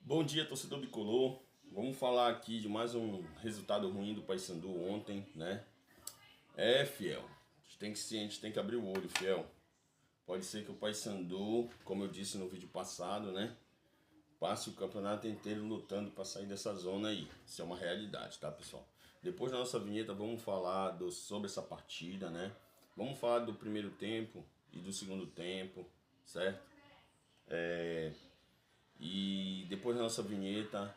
Bom dia, torcedor bicolor. Vamos falar aqui de mais um resultado ruim do Paysandu ontem, né? Fiel. A gente tem que abrir o olho, fiel. Pode ser que o Paysandu, como eu disse no vídeo passado, né? Passe o campeonato inteiro lutando para sair dessa zona aí. Isso é uma realidade, tá, pessoal? Depois da nossa vinheta, vamos falar sobre essa partida, né? Vamos falar do primeiro tempo e do segundo tempo, certo? E depois da nossa vinheta,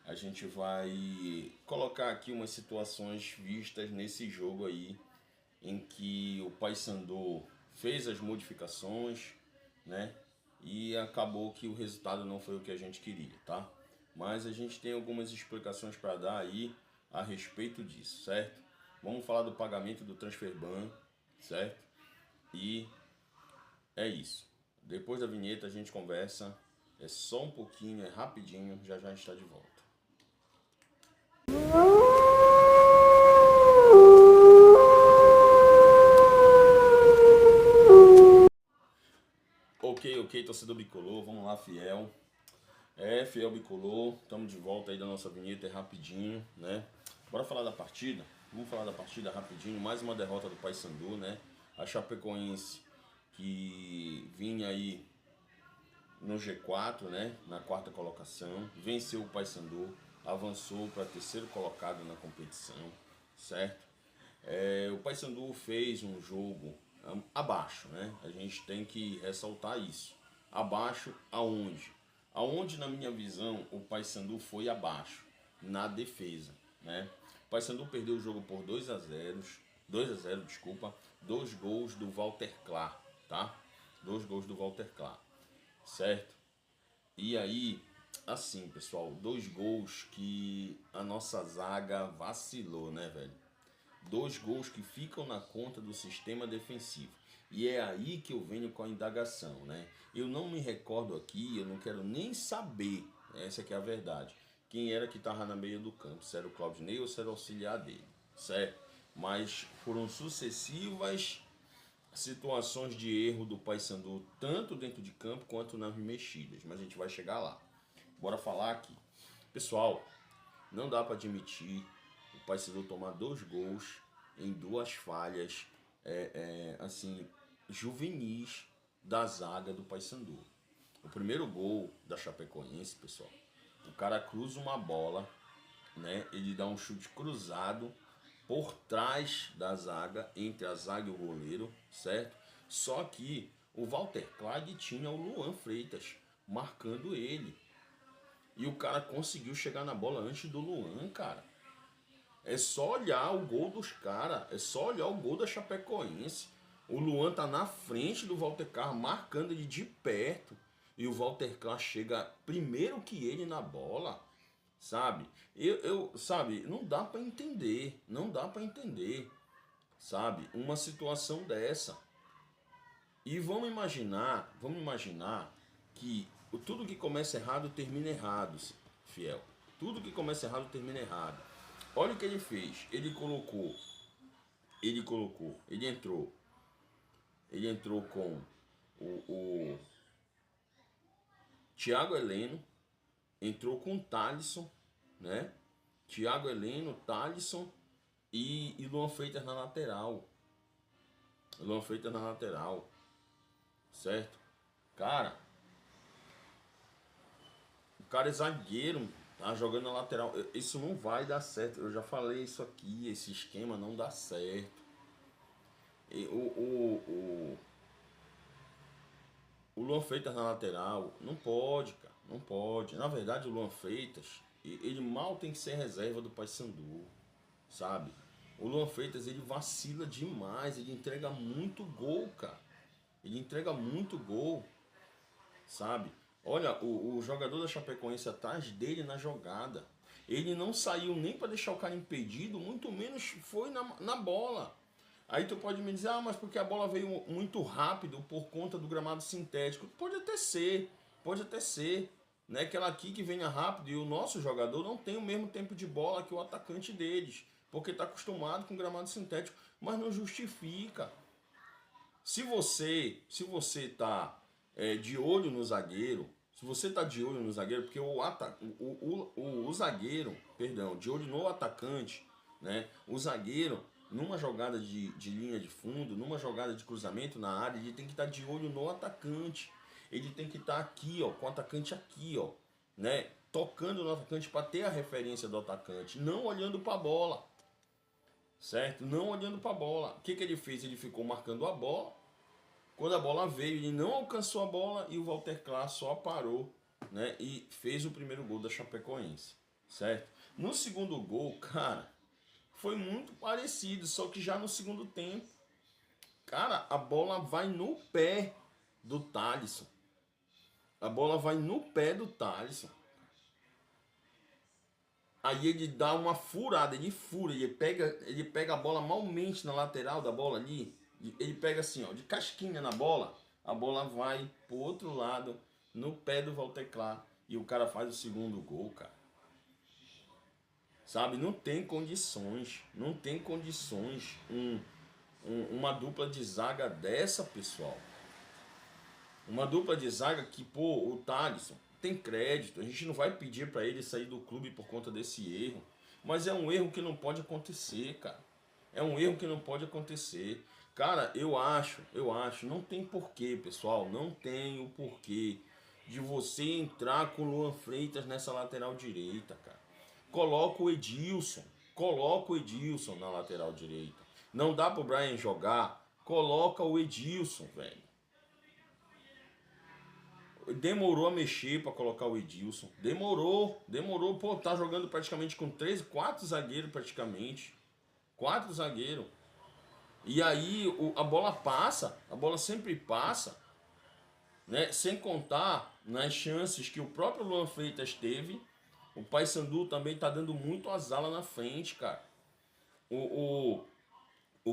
a gente vai colocar aqui umas situações vistas nesse jogo aí, em que o Paysandu fez as modificações, né? E acabou que o resultado não foi o que a gente queria, tá? Mas a gente tem algumas explicações para dar aí a respeito disso, certo? Vamos falar do pagamento do Transferban, certo? E é isso. Depois da vinheta a gente conversa. É só um pouquinho, é rapidinho, já já está de volta. Ok, torcedor bicolor, vamos lá, fiel. Fiel bicolor, estamos de volta aí da nossa vinheta, é rapidinho, né? Bora falar da partida? Vamos falar da partida rapidinho, mais uma derrota do Paysandu, né? A Chapecoense, que vinha aí no G4, né? Na quarta colocação, venceu o Paysandu, avançou para terceiro colocado na competição, certo? O Paysandu fez um jogo abaixo, né? A gente tem que ressaltar isso. Abaixo aonde? Aonde, na minha visão, o Paysandu foi abaixo? Na defesa, né? O Paysandu perdeu o jogo por 2 a 0, desculpa, 2 gols do Walter Clar, tá? 2 gols do Walter Clar, certo? E aí, assim, pessoal, 2 gols que a nossa zaga vacilou, né, velho? 2 gols que ficam na conta do sistema defensivo. E é aí que eu venho com a indagação, né? Eu não me recordo aqui, eu não quero nem saber, essa que é a verdade, quem era que estava na meia do campo, se era o Claudinei ou se era o auxiliar dele, certo? Mas foram sucessivas situações de erro do Paysandu, tanto dentro de campo quanto nas mexidas, mas a gente vai chegar lá. Bora falar aqui. Pessoal, não dá para admitir o Paysandu tomar 2 gols em 2 falhas, assim, juvenis da zaga do Paysandu. O primeiro gol da Chapecoense, pessoal, o cara cruza uma bola, né? Ele dá um chute cruzado por trás da zaga, entre a zaga e o goleiro, certo? Só que o Walter Clyde tinha o Luan Freitas marcando ele. E o cara conseguiu chegar na bola antes do Luan, cara. É só olhar o gol dos caras, é só olhar o gol da Chapecoense. O Luan tá na frente do Walter Carr, marcando ele de perto. E o Walter Carr chega primeiro que ele na bola, sabe? Sabe, não dá pra entender, não dá pra entender, sabe? Uma situação dessa. E vamos imaginar que tudo que começa errado termina errado, fiel. Tudo que começa errado termina errado. Olha o que ele fez. Ele entrou com o Thiago Heleno, entrou com o Thalisson, né? Thiago Heleno, Thalisson e Luan Freitas na lateral. Luan Freitas na lateral, certo? Cara, o cara é zagueiro, tá jogando na lateral. Isso não vai dar certo. Eu já falei isso aqui. Esse esquema não dá certo. E o Luan Freitas na lateral não pode, cara. Não pode. Na verdade, o Luan Freitas, ele mal tem que ser reserva do Paysandu, sabe? O Luan Freitas, ele vacila demais. Ele entrega muito gol, cara. Ele entrega muito gol, sabe? Olha, o jogador da Chapecoense atrás dele na jogada. Ele não saiu nem para deixar o cara impedido, muito menos foi na bola. Aí tu pode me dizer, mas porque a bola veio muito rápido por conta do gramado sintético. Pode até ser, né? Aquela aqui que venha rápido e o nosso jogador não tem o mesmo tempo de bola que o atacante deles, porque está acostumado com gramado sintético, mas não justifica. Se você tá de olho no zagueiro, Se você tá de olho no zagueiro, porque o zagueiro, perdão, de olho no atacante, né? O zagueiro, numa jogada de linha de fundo, numa jogada de cruzamento na área, ele tem que estar de olho no atacante. Ele tem que estar aqui, ó, com o atacante aqui, ó, né? Tocando no atacante para ter a referência do atacante, não olhando para a bola, certo? Não olhando para a bola. O que ele fez? Ele ficou marcando a bola. Quando a bola veio, ele não alcançou a bola e o Walter Clark só parou, né? E fez o primeiro gol da Chapecoense, certo? No segundo gol, cara, foi muito parecido, só que já no segundo tempo, cara, a bola vai no pé do Thalisson. A bola vai no pé do Thalisson. Aí ele dá uma furada, ele fura, ele pega a bola malmente na lateral da bola ali. Ele pega assim, ó, de casquinha na bola. A bola vai pro outro lado, no pé do Walter Clark. E o cara faz o segundo gol, cara. Sabe, não tem condições. Não tem condições uma dupla de zaga dessa, pessoal. Uma dupla de zaga que, pô, o Thalisson tem crédito. A gente não vai pedir para ele sair do clube por conta desse erro. Mas é um erro que não pode acontecer, cara. É um erro que não pode acontecer. Cara, eu acho, não tem porquê, pessoal. Não tem o porquê de você entrar com o Luan Freitas nessa lateral direita, cara. Coloca o Edilson. Coloca o Edilson na lateral direita. Não dá pro Brian jogar. Coloca o Edilson, velho. Demorou a mexer para colocar o Edilson. Demorou. Pô, tá jogando praticamente com 4 zagueiros praticamente. 4 zagueiros. E aí a bola passa, a bola sempre passa, né? Sem contar nas chances que o próprio Luan Freitas teve. O Paysandu também tá dando muito azar lá na frente, cara. O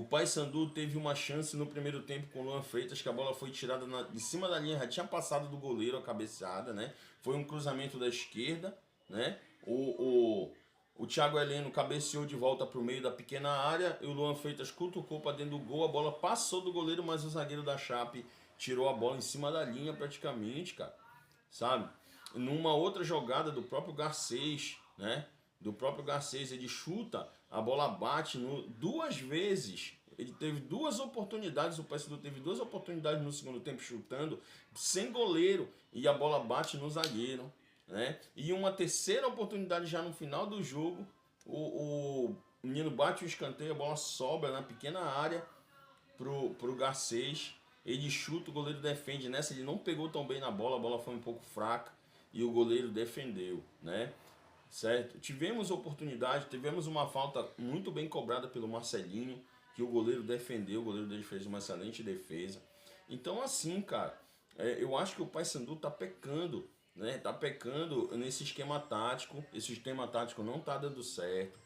Paysandu teve uma chance no primeiro tempo com o Luan Freitas, que a bola foi tirada de cima da linha, já tinha passado do goleiro a cabeceada, né? Foi um cruzamento da esquerda, né? O Thiago Heleno cabeceou de volta para o meio da pequena área e o Luan Freitas cutucou para dentro do gol, a bola passou do goleiro, mas o zagueiro da Chape tirou a bola em cima da linha praticamente, cara, sabe? Numa outra jogada do próprio Garcês, né? Do próprio Garcês, ele chuta, a bola bate duas vezes. Ele teve 2 oportunidades, o Paysandu teve 2 oportunidades no segundo tempo chutando, sem goleiro, e a bola bate no zagueiro, né? E uma terceira oportunidade já no final do jogo, o menino bate o escanteio, a bola sobra na pequena área pro Garcês, ele chuta, o goleiro defende. Nessa ele não pegou tão bem na bola, a bola foi um pouco fraca e o goleiro defendeu, né? Certo? Tivemos oportunidade, tivemos uma falta muito bem cobrada pelo Marcelinho, que o goleiro defendeu, o goleiro dele fez uma excelente defesa. Então assim, cara, eu acho que o Paysandu tá pecando, né? Tá pecando nesse esquema tático, esse esquema tático não tá dando certo.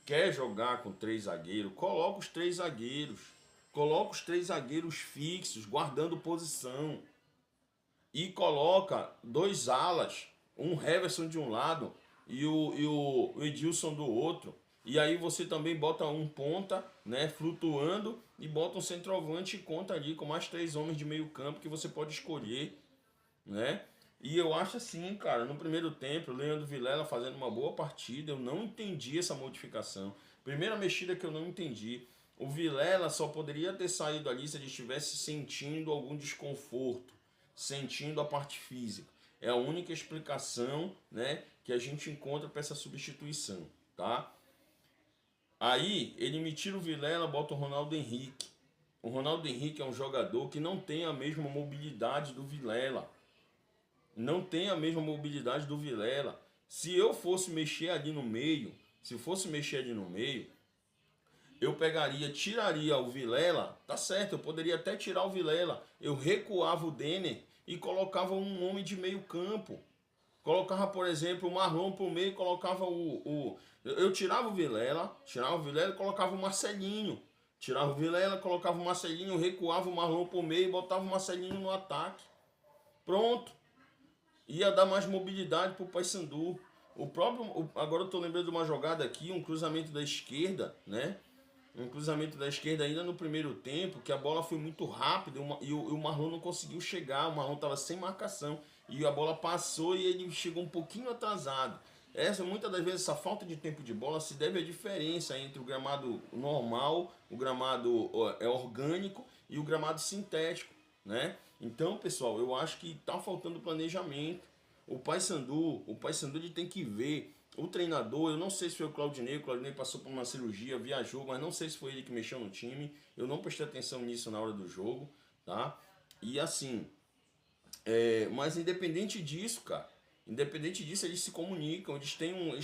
Quer jogar com 3 zagueiros, coloca os 3 zagueiros. Coloca os 3 zagueiros fixos, guardando posição. E coloca 2 alas, um Heverson de um lado e o Edilson do outro. E aí você também bota um ponta, né, flutuando, e bota um centroavante e conta ali com mais 3 homens de meio campo que você pode escolher, né? E eu acho assim, cara, no primeiro tempo, o Leandro Vilela fazendo uma boa partida, eu não entendi essa modificação. Primeira mexida que eu não entendi. O Vilela só poderia ter saído ali se ele estivesse sentindo algum desconforto, sentindo a parte física. É a única explicação, né, que a gente encontra para essa substituição, tá? Aí ele me tira o Vilela, bota o Ronaldo Henrique. O Ronaldo Henrique é um jogador que não tem a mesma mobilidade do Vilela. Não tem a mesma mobilidade do Vilela. Se eu fosse mexer ali no meio, eu pegaria, tiraria o Vilela, tá certo, eu poderia até tirar o Vilela, eu recuava o Denner e colocava um homem de meio campo. Colocava, por exemplo, o Marlon pro meio, colocava eu tirava o Vilela e colocava o Marcelinho. Tirava o Vilela, colocava o Marcelinho, recuava o Marlon pro meio e botava o Marcelinho no ataque. Pronto. Ia dar mais mobilidade pro Paysandu. Agora eu tô lembrando de uma jogada aqui, um cruzamento da esquerda, né? Um cruzamento da esquerda ainda no primeiro tempo, que a bola foi muito rápida e o Marlon não conseguiu chegar, o Marlon estava sem marcação. e a bola passou e ele chegou um pouquinho atrasado. Muitas das vezes, essa falta de tempo de bola se deve à diferença entre o gramado normal, o gramado orgânico e o gramado sintético, né? Então, pessoal, eu acho que tá faltando planejamento. O Paysandu ele tem que ver. O treinador, eu não sei se foi o Claudinei passou por uma cirurgia, viajou, mas não sei se foi ele que mexeu no time. Eu não prestei atenção nisso na hora do jogo, tá? E assim, mas independente disso, cara, eles se comunicam, eles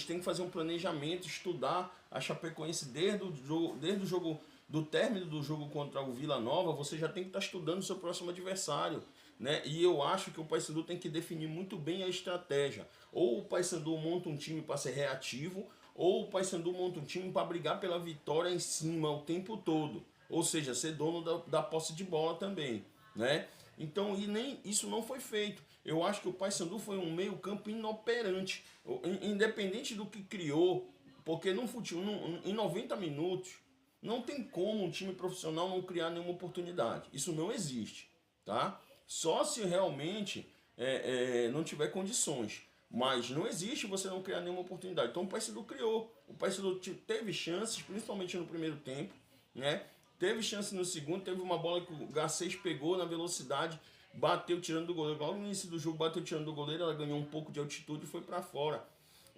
têm que fazer um planejamento, estudar a Chapecoense desde o jogo, do término do jogo contra o Vila Nova, você já tem que estar estudando o seu próximo adversário, né? E eu acho que o Paysandu tem que definir muito bem a estratégia. Ou o Paysandu monta um time para ser reativo, ou o Paysandu monta um time para brigar pela vitória em cima o tempo todo. Ou seja, ser dono da posse de bola também, né? Então, e nem isso não foi feito. Eu acho que o Paysandu foi um meio-campo inoperante, independente do que criou, porque no futebol, em 90 minutos, não tem como um time profissional não criar nenhuma oportunidade. Isso não existe, tá? Só se realmente não tiver condições. Mas não existe você não criar nenhuma oportunidade. Então o Paysandu criou. O Paysandu teve chances, principalmente no primeiro tempo, né? Teve chance no segundo, teve uma bola que o Garcês pegou na velocidade, bateu tirando do goleiro. Logo no início do jogo, bateu tirando do goleiro, ela ganhou um pouco de altitude e foi para fora.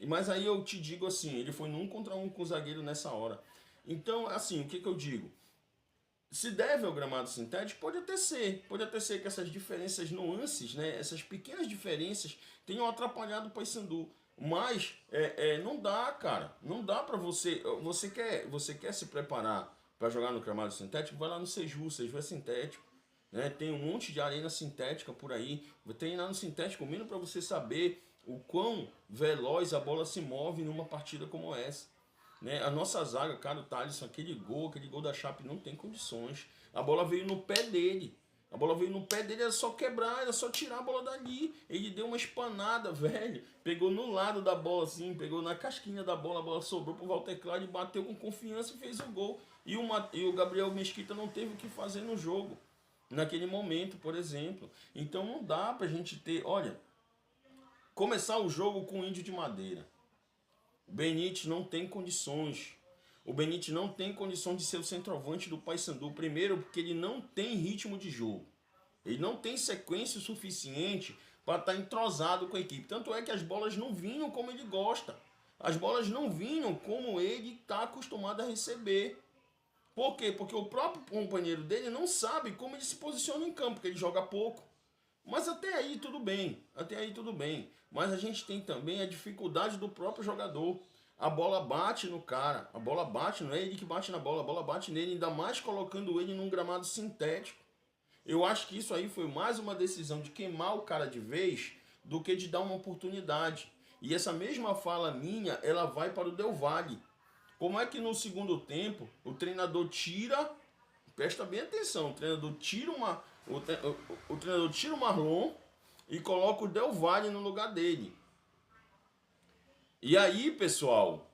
Mas aí eu te digo assim, ele foi num contra um com o zagueiro nessa hora. Então, assim, o que eu digo? Se deve ao gramado sintético, pode até ser que essas diferenças, nuances, né, essas pequenas diferenças tenham atrapalhado o Paysandu. Mas não dá, cara, não dá pra você quer se preparar para jogar no gramado sintético, vai lá no Seju é sintético, né? Tem um monte de arena sintética por aí, vai treinar no sintético mínimo para você saber o quão veloz a bola se move numa partida como essa. Né? A nossa zaga, cara, o Thalisson, aquele gol da Chape não tem condições. A bola veio no pé dele. Era só quebrar, era só tirar a bola dali. Ele deu uma espanada, velho. Pegou no lado da bola, assim, pegou na casquinha da bola, a bola sobrou pro Walter Claro e bateu com confiança e fez o gol. E o Gabriel Mesquita não teve o que fazer no jogo, naquele momento, por exemplo. Então não dá pra gente começar o jogo com o Índio de Madeira. O Benítez não tem condições. O Benítez não tem condição de ser o centroavante do Paysandu. Primeiro, porque ele não tem ritmo de jogo. Ele não tem sequência suficiente para estar entrosado com a equipe. Tanto é que as bolas não vinham como ele gosta. As bolas não vinham como ele está acostumado a receber. Por quê? Porque o próprio companheiro dele não sabe como ele se posiciona em campo, porque ele joga pouco. Mas até aí tudo bem, Mas a gente tem também a dificuldade do próprio jogador. A bola bate no cara, não é ele que bate na bola, a bola bate nele, ainda mais colocando ele num gramado sintético. Eu acho que isso aí foi mais uma decisão de queimar o cara de vez do que de dar uma oportunidade. E essa mesma fala minha, ela vai para o Del Valle. Como é que no segundo tempo o treinador tira, presta bem atenção, o treinador tira o Marlon e coloca o Del Valle no lugar dele. E aí, pessoal,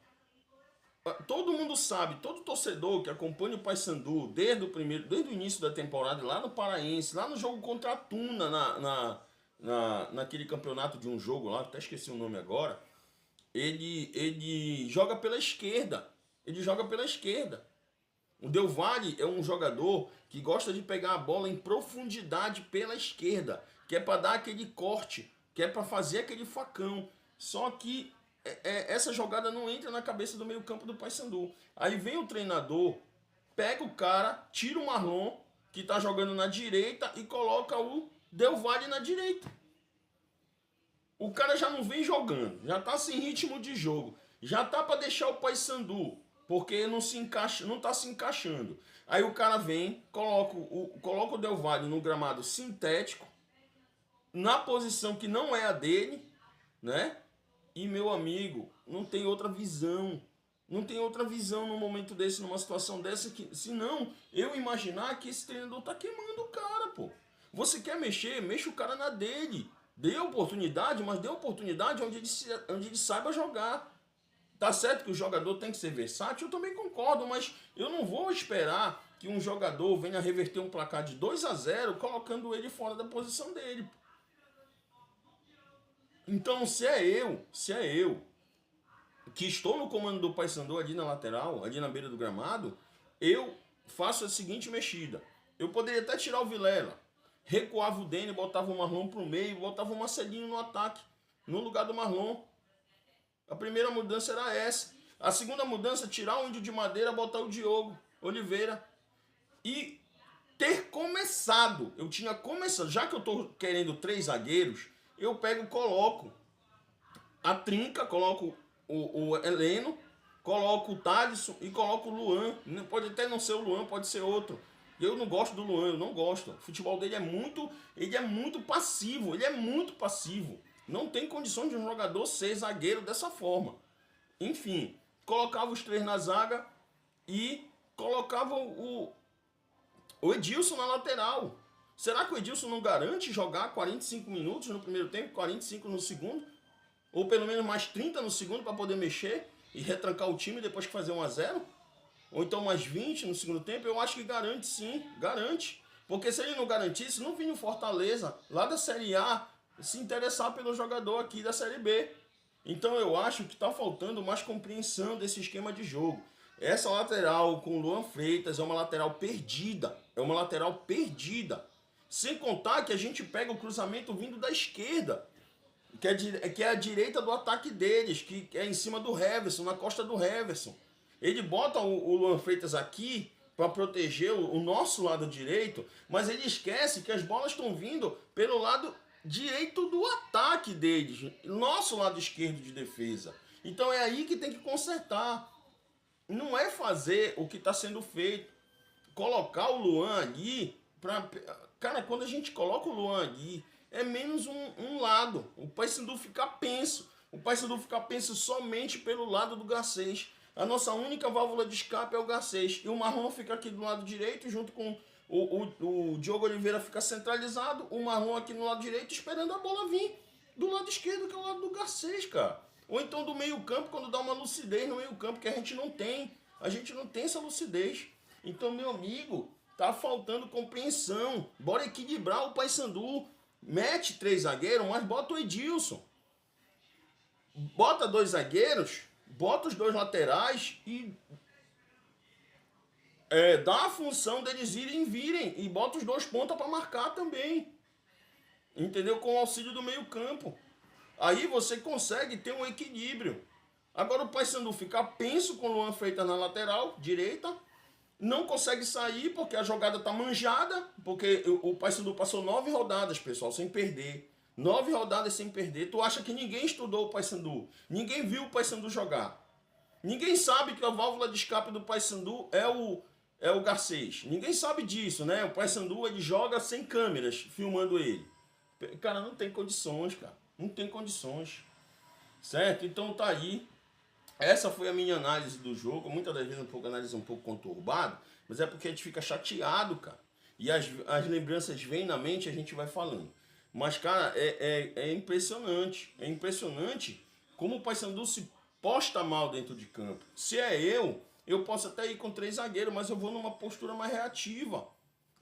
todo mundo sabe, todo torcedor que acompanha o Paysandu desde o início da temporada, lá no Paraense, lá no jogo contra a Tuna, naquele campeonato de um jogo lá, até esqueci o nome agora, ele joga pela esquerda. O Del Valle é um jogador que gosta de pegar a bola em profundidade pela esquerda, que é para dar aquele corte, que é para fazer aquele facão. Só que essa jogada não entra na cabeça do meio-campo do Paysandu. Aí vem o treinador, pega o cara, tira o Marlon, que está jogando na direita, e coloca o Del Valle na direita. O cara já não vem jogando, já está sem ritmo de jogo, já tá para deixar o Paysandu, porque não está se encaixando. Aí o cara vem, coloca o Del Valle no gramado sintético, na posição que não é a dele, né? E, meu amigo, não tem outra visão. Não tem outra visão num momento desse, numa situação dessa, senão eu imaginar que esse treinador tá queimando o cara, pô. Você quer mexer? Mexa o cara na dele. Dê oportunidade, mas dê oportunidade onde ele saiba jogar. Tá certo que o jogador tem que ser versátil, eu também concordo, mas eu não vou esperar que um jogador venha reverter um placar de 2-0 colocando ele fora da posição dele. Então, se é eu que estou no comando do Paysandu ali na lateral, ali na beira do gramado, eu faço a seguinte mexida. Eu poderia até tirar o Vilela, recuava o Dene, botava o Marlon pro meio, botava o Marcelinho no ataque, no lugar do Marlon. A primeira mudança era essa. A segunda mudança, tirar o Índio de Madeira, botar o Diogo Oliveira. E ter começado, eu tinha começado, já que eu tô querendo 3 zagueiros, eu pego e coloco a trinca, coloco o Heleno, coloco o Thalisson e coloco o Luan. Pode até não ser o Luan, pode ser outro. Eu não gosto do Luan, eu não gosto. O futebol dele é muito passivo, ele é muito passivo. Não tem condições de um jogador ser zagueiro dessa forma. Enfim, colocava os 3 na zaga e colocava o Edilson na lateral. Será que o Edilson não garante jogar 45 minutos no primeiro tempo, 45 no segundo? Ou pelo menos mais 30 no segundo para poder mexer e retrancar o time depois que fazer 1-0? Ou então mais 20 no segundo tempo? Eu acho que garante sim, garante. Porque se ele não garantisse, não vinha o Fortaleza lá da Série A se interessar pelo jogador aqui da Série B. Então eu acho que está faltando mais compreensão desse esquema de jogo. Essa lateral com o Luan Freitas é uma lateral perdida. É uma lateral perdida. Sem contar que a gente pega o cruzamento vindo da esquerda, que é a direita do ataque deles, que é em cima do Heverson, na costa do Heverson. Ele bota o Luan Freitas aqui para proteger o nosso lado direito, mas ele esquece que as bolas estão vindo pelo lado direito do ataque deles, nosso lado esquerdo de defesa. Então é aí que tem que consertar. Não é fazer o que está sendo feito. Colocar o Luan ali, cara, quando a gente coloca o Luan ali, é menos um lado. O Paysandu fica penso. O Paysandu fica penso somente pelo lado do Garcês. A nossa única válvula de escape é o Garcês. E o Marlon fica aqui do lado direito, junto com o Diogo Oliveira fica centralizado. O Marlon aqui no lado direito, esperando a bola vir do lado esquerdo, que é o lado do Garcês, cara. Ou então do meio campo, quando dá uma lucidez no meio campo, que a gente não tem. A gente não tem essa lucidez. Então, meu amigo, tá faltando compreensão. Bora equilibrar o Paysandu. Mete 3 zagueiros, mas bota o Edilson. Bota 2 zagueiros, bota os 2 laterais e dá a função deles virem e bota os 2 pontas para marcar também. Entendeu? Com o auxílio do meio campo. Aí você consegue ter um equilíbrio. Agora o Paysandu fica penso com o Luan Freitas na lateral direita. Não consegue sair porque a jogada tá manjada. Porque o Paysandu passou 9 rodadas, pessoal, sem perder. 9 rodadas sem perder. Tu acha que ninguém estudou o Paysandu? Ninguém viu o Paysandu jogar. Ninguém sabe que a válvula de escape do Paysandu é o Garcês. Ninguém sabe disso, né? O Paysandu, ele joga sem câmeras filmando ele. Cara, não tem condições, cara. Não tem condições. Certo? Então tá aí. Essa foi a minha análise do jogo. Muitas das vezes análise um pouco conturbada, mas é porque a gente fica chateado, cara. E as lembranças vêm na mente e a gente vai falando. Mas, cara, é impressionante. É impressionante como o Paysandu se posta mal dentro de campo. Se é eu posso até ir com 3 zagueiros, mas eu vou numa postura mais reativa.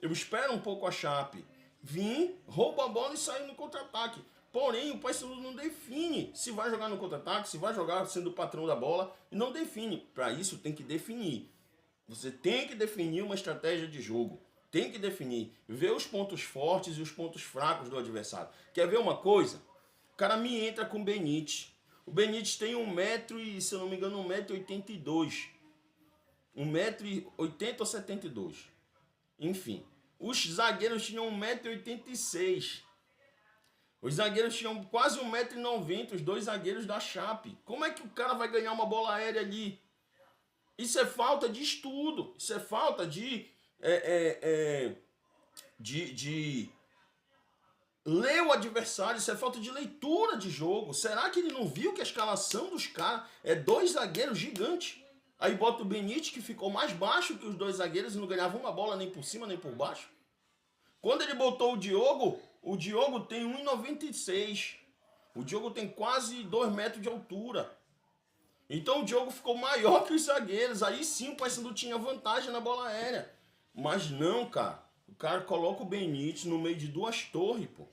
Eu espero um pouco a Chape vir, rouba a bola e sai no contra-ataque. Porém, o Paysandu não define se vai jogar no contra-ataque, se vai jogar sendo o patrão da bola, e não define. Para isso, tem que definir. Você tem que definir uma estratégia de jogo. Tem que definir. Ver os pontos fortes e os pontos fracos do adversário. Quer ver uma coisa? O cara me entra com o Benítez. O Benítez tem 1,80 m, se eu não me engano, 1,82 m. 1,80 m ou 72. Enfim. Os zagueiros tinham 1,86 m. Os zagueiros tinham quase 1,90 m, os 2 zagueiros da Chape. Como é que o cara vai ganhar uma bola aérea ali? Isso é falta de estudo. Isso é falta de ler o adversário. Isso é falta de leitura de jogo. Será que ele não viu que a escalação dos caras é 2 zagueiros gigantes? Aí bota o Benítez, que ficou mais baixo que os 2 zagueiros e não ganhava uma bola nem por cima nem por baixo. Quando ele botou o Diogo tem 1,96 m. O Diogo tem quase 2 metros de altura. Então o Diogo ficou maior que os zagueiros. Aí sim o Paysandu tinha vantagem na bola aérea. Mas não, cara. O cara coloca o Benítez no meio de 2 torres, pô.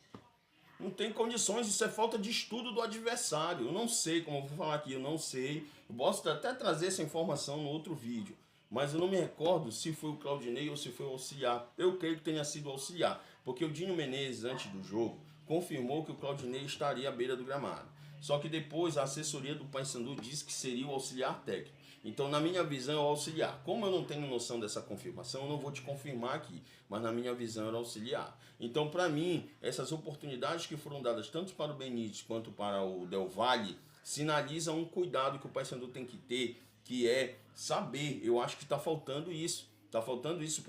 Não tem condições, isso é falta de estudo do adversário. Eu não sei, como eu vou falar aqui, eu não sei. Eu posso até trazer essa informação no outro vídeo, mas eu não me recordo se foi o Claudinei ou se foi o auxiliar. Eu creio que tenha sido o auxiliar, porque o Dinho Menezes, antes do jogo, confirmou que o Claudinei estaria à beira do gramado. Só que depois a assessoria do Paysandu disse que seria o auxiliar técnico. Então, na minha visão, é o auxiliar. Como eu não tenho noção dessa confirmação, eu não vou te confirmar aqui, mas na minha visão era o auxiliar. Então, para mim, essas oportunidades que foram dadas tanto para o Benítez quanto para o Del Valle sinalizam um cuidado que o Paysandu tem que ter, que é saber. Eu acho que está faltando isso. Está faltando isso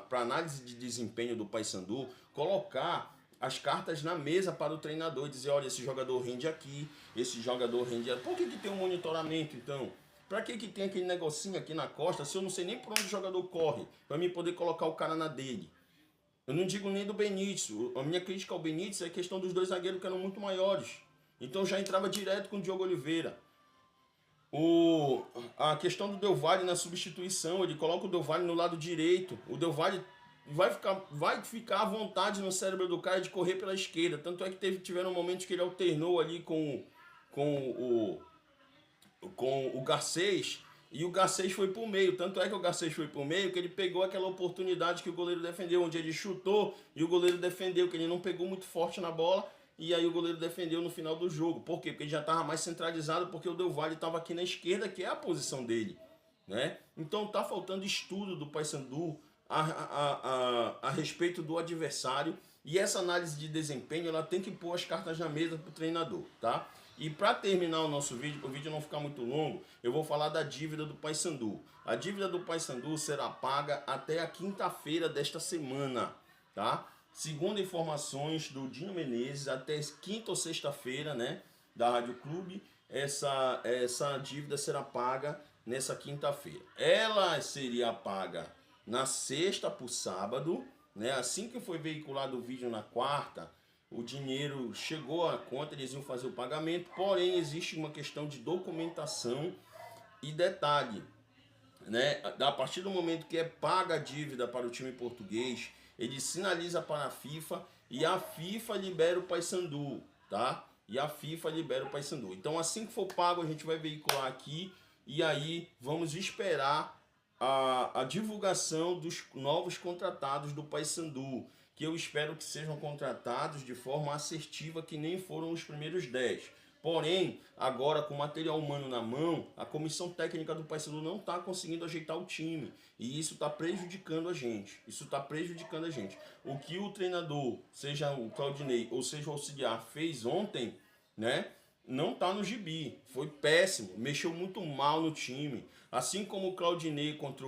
para análise de desempenho do Paysandu, colocar as cartas na mesa para o treinador, dizer, olha, esse jogador rende aqui, esse jogador rende aqui. Por que tem um monitoramento, então? Para que tem aquele negocinho aqui na costa se eu não sei nem por onde o jogador corre, para mim poder colocar o cara na dele? Eu não digo nem do Benítez. A minha crítica ao Benítez é a questão dos dois zagueiros que eram muito maiores. Então já entrava direto com o Diogo Oliveira. A questão do Del Valle na substituição, ele coloca o Del Valle no lado direito. O Del Valle vai ficar à vontade no cérebro do cara de correr pela esquerda. Tanto é que tiveram momentos que ele alternou ali com o Garcês, e o Garcês foi pro meio. Tanto é que o Garcês foi pro meio que ele pegou aquela oportunidade que o goleiro defendeu, onde ele chutou e o goleiro defendeu, que ele não pegou muito forte na bola, e aí o goleiro defendeu no final do jogo. Por quê? Porque ele já estava mais centralizado, porque o Del Valle estava aqui na esquerda, que é a posição dele, né? Então tá faltando estudo do Paysandu a respeito do adversário, e essa análise de desempenho ela tem que pôr as cartas na mesa pro treinador, tá? E para terminar o nosso vídeo, para o vídeo não ficar muito longo, eu vou falar da dívida do Paysandu. A dívida do Paysandu será paga até a quinta-feira desta semana, tá? Segundo informações do Dinho Menezes, até quinta ou sexta-feira, né, da Rádio Clube, essa dívida será paga nessa quinta-feira. Ela seria paga na sexta para o sábado, né? Assim que foi veiculado o vídeo na quarta, o dinheiro chegou à conta, eles iam fazer o pagamento, porém existe uma questão de documentação e detalhe, né? A partir do momento que é paga a dívida para o time português, ele sinaliza para a FIFA e a FIFA libera o Paysandu, tá? E a FIFA libera o Paysandu. Então assim que for pago a gente vai veicular aqui e aí vamos esperar a divulgação dos novos contratados do Paysandu, que eu espero que sejam contratados de forma assertiva, que nem foram os primeiros 10. Porém, agora com material humano na mão, a comissão técnica do Paysandu não está conseguindo ajeitar o time. E isso está prejudicando a gente. O que o treinador, seja o Claudinei ou seja o auxiliar, fez ontem, né? Não tá no gibi, foi péssimo, mexeu muito mal no time. Assim como o Claudinei contra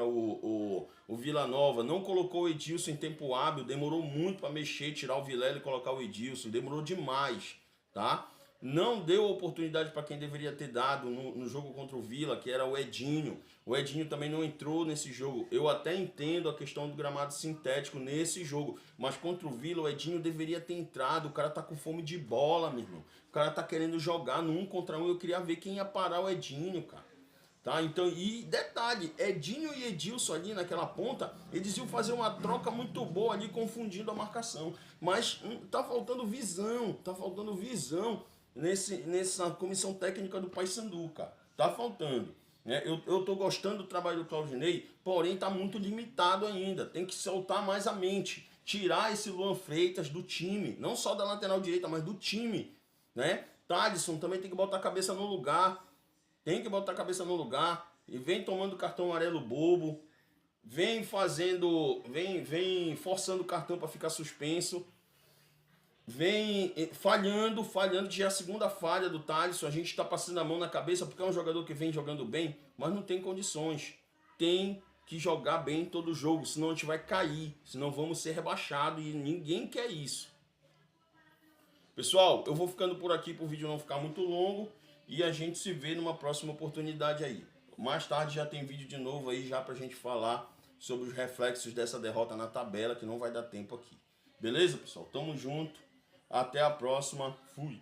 o Vila Nova, não colocou o Edilson em tempo hábil, demorou muito para mexer, tirar o Vilela e colocar o Edilson, demorou demais, tá? Não deu oportunidade para quem deveria ter dado no jogo contra o Vila, que era o Edinho. O Edinho também não entrou nesse jogo. Eu até entendo a questão do gramado sintético nesse jogo, mas contra o Vila o Edinho deveria ter entrado. O cara tá com fome de bola, meu irmão. O cara tá querendo jogar no 1 contra 1. Eu queria ver quem ia parar o Edinho, cara. Tá? Então, e detalhe, Edinho e Edilson ali naquela ponta, eles iam fazer uma troca muito boa ali, confundindo a marcação. Mas tá faltando visão, nessa comissão técnica do Paysandu, cara. Tá faltando. Né? Eu tô gostando do trabalho do Claudinei, porém tá muito limitado ainda. Tem que soltar mais a mente. Tirar esse Luan Freitas do time. Não só da lateral direita, mas do time. Né? Thalisson também tem que botar a cabeça no lugar. E vem tomando cartão amarelo bobo. Vem forçando o cartão para ficar suspenso. Vem falhando, já é a segunda falha do Thalisson. A gente está passando a mão na cabeça porque é um jogador que vem jogando bem, mas não tem condições. Tem que jogar bem todo jogo, senão a gente vai cair, senão vamos ser rebaixados e ninguém quer isso. Pessoal, eu vou ficando por aqui para o vídeo não ficar muito longo e a gente se vê numa próxima oportunidade aí. Mais tarde já tem vídeo de novo aí já para a gente falar sobre os reflexos dessa derrota na tabela, que não vai dar tempo aqui. Beleza, pessoal? Tamo junto. Até a próxima. Fui.